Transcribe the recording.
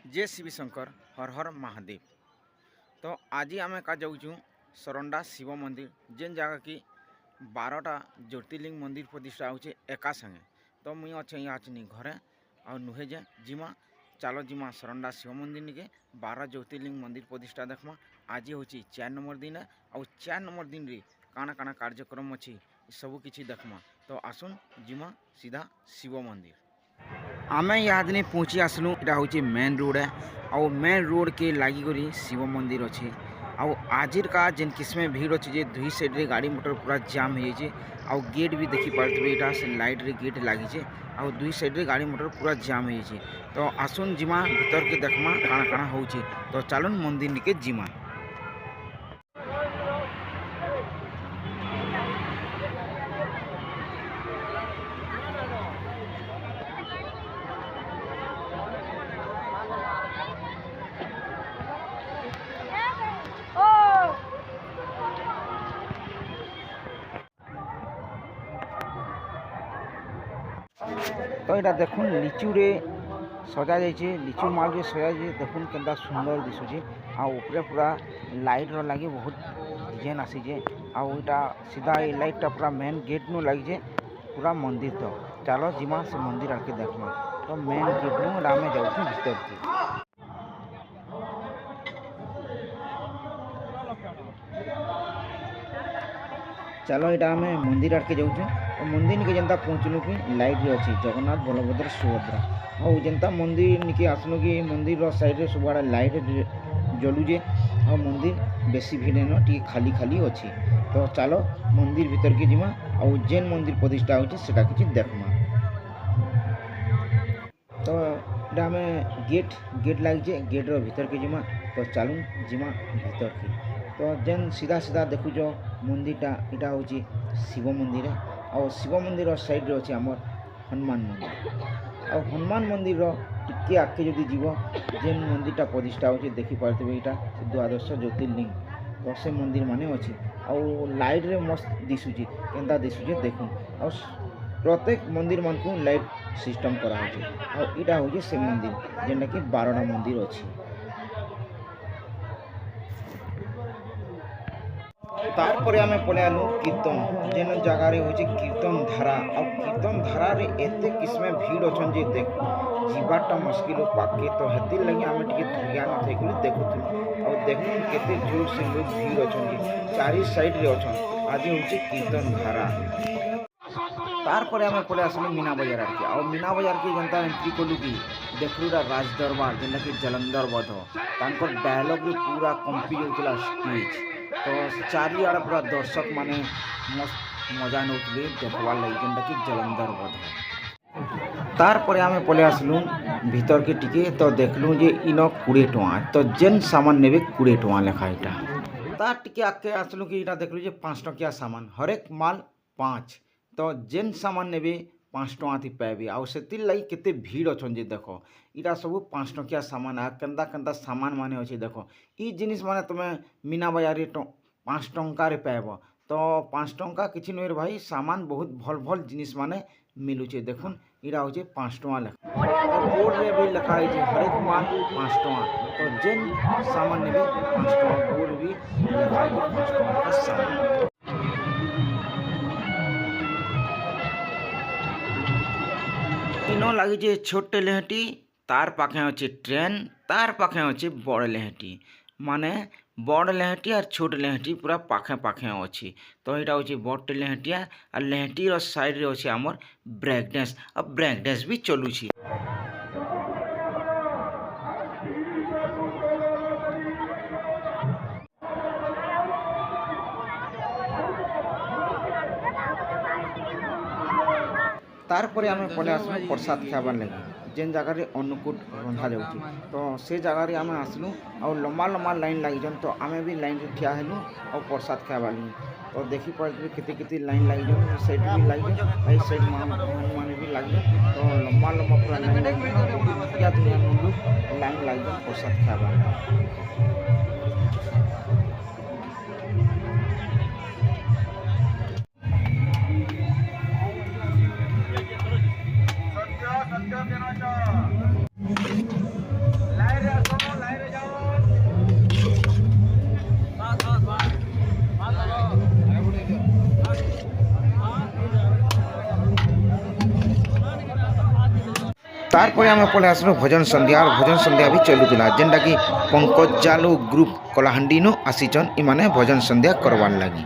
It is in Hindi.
जय शिव शंकर हर हर महादेव। तो आज आम का जाऊँ सरंडा शिव मंदिर जेन जगह की 12टा ज्योतिर्लिंग मंदिर प्रतिष्ठा होचे एका संगे। तो मुई अच्छे यहाँ घरे और नुहे जे जिमा चलो जिमा सरंडा शिव मंदिर निके 12 ज्योतिर्लिंग मंदिर प्रतिष्ठा देखमा। आज हूँ 4 नंबर दिन और 4 नंबर दिन रे काना काना कार्यक्रम अच्छी सबू किसी देखमा। तो आसुन जिमा सीधा शिव मंदिर। आमे यहाँ दिन पहुँची आसलु। यहाँ हूँ मेन रोड है और मेन रोड के लगी करी शिव मंदिर अच्छे। आउ आजिर का जेन किस्में भीड़ अच्छे जे दुई साइड रे गाड़ी मोटर पूरा जाम हो जाए। आउ गेट भी देखी पारे यहाँ से लाइट रे गेट लगी आउ दुई साइड रे गाड़ी मोटर पूरा जाम हो जाए। तो आसुन जिमा भीतर के देखमा काना काना होचे। तो चलुन मंदिर निके जिमा। तो यहाँ देखुन लिचू रे सजा जाइए, लिचू माल रे सजा जाइए। देखुन केंता सुंदर दिशुचे। ऊपर पूरा लाइट रो लगी बहुत डिजाइन आसीजे। आटा सीधा ये लाइटा पूरा मेन गेट नु लगी पूरा मंदिर। तो चलो जिमा से मंदिर आके देखमा। तो मेन गेट नु रामे जाऊँ भीतर के। चलो यहाँ आम मंदिर आड़के जाऊँ। तो मंदिर निके जनता पहुँचलु कि लाइट भी अच्छी जगन्नाथ बलभद्र सुभद्रा। और जनता मंदिर निके आसलु कि मंदिर साइड रे सब आड़े लाइट जलुजे और मंदिर बेसी भीड़ न टी खाली खाली अच्छी। तो चलो मंदिर भीतर के जिमा और जेन मंदिर प्रतिष्ठा होचे सेटा किछि देखमा। तो यहाँ आम गेट लगे गेट रो भीतर के जिमा। तो चलू जिमा भीतर के। तो जेन सीधा सीधा देखुच मंदिरटा इटा हूँ शिव मंदिर है। और शिव मंदिर साइड रे अच्छे आमर हनुमान मंदिर। और हनुमान मंदिर टिके आगे जदि जीव जेन मंदिरटा प्रतिष्ठा होचे देखी पारे यहाँ द्वादश ज्योतिर्लिंग। तो से मंदिर माने अच्छी और लाइट रे मस्त दिशुचे केंता दिशुचे देखुन। और प्रत्येक मंदिर मान को लाइट सिस्टम करा होचे। और इटा हूँ से मंदिर जेनटा कि 12टा मंदिर अच्छी। तारपर आम पलि आलु कीर्तन जेन जगार हूँ कीर्तन धारा। और कीर्तन धारा रे एते किस्में भीड़ अच्छन जे देख जीवाटा मुश्किल पाके। तो हेतिर लगी आम टे धुरिया न थी देखुँ। और देखुन केते जोर से लोग भीड़ अच्छन जे चारि साइड रे अच्छन। आज हूँ कीर्तन धारा। तारपर आम पलि आसलु मीना बजार आड़के। और मीना बजार के जनता एंट्री कलु कि देखलुरा राज दरबार जेनटा कि जलंधर बध तांकर डायलॉग रे पूरा कंपी जाउतला स्टेज। तो चारिआड़े पूरा दर्शक माने मस्त मजा नौले देखवार लगी जेनटा कि जलंधर बध। तारपर आम पलि आसलु भीतर के टिके। तो देखलु जे इन 20 टଙ୍କା। तो जेन सामान नेबे 20 टଙ୍କା लेखा यहाँ। तार टिके आगे आसलु कि यहाँ देखलु जे 5 टकिया सामान हरेक माल 5। तो जेन सामान नेबे 5 टଙ୍କା थी पाइबे। आउ से लगी केते भीड़ अच्छन जे देख इटा सब 5 टकिया सामान आ केंता केंता सामान माने अच्छे। देख ई जिनिस माने तुम्हें मीना बजार 5 टଙ୍କା रे पाइब। तो 5 टଙ୍କା किछि नुहे भाई सामान बहुत भल भल जिनिस माने मिलुचे। देखुन इटा हूँ 5 टଙ୍କା लेखा। तो बोर्ड रे भी लिखा है हरेक माल 5 टଙ୍କା। तो जेन सामान नेबे 5 टଙ୍କା बोर्ड भी लिखा है 5 टଙ୍କା का सामान। इनो लगी छोटे लेहटी तार पाखे अच्छे ट्रेन तार पाखे अच्छे बड़ लेहटी माने बड़ लेहटी और छोट लेहटी पूरा पाखे पाखे अच्छी। तो यहाँ हूँ बड़ लेहटिया और लेहटीर साइड रे अच्छे आमर ब्रेक डांस। और ब्रेक डांस भी चलुची। तारपर आम पलि आसलु प्रसाद खाबार लगे जेन जगह रे अन्नकूट रंधा जाऊँगी। तो से जगह आम आसलु और लंबा लंबा लाइन लगी। तो आम भी लाइन रे ठिया हेलु और प्रसाद खाबार लगे। तो देखी पारे केते केते लाइन लगी साइड भी लगी भाई साइड माने भी लगे। तो लंबा लंबा पूरा लाइन लाइन लगी प्रसाद खाबार। लाइट तारपर आम पलि आसलु भजन संध्या और भजन संध्या भी चलुला जेनटा कि पंकज जालू ग्रुप कलाहांडी नु आसीचन इमाने भजन संध्या करवार लगी।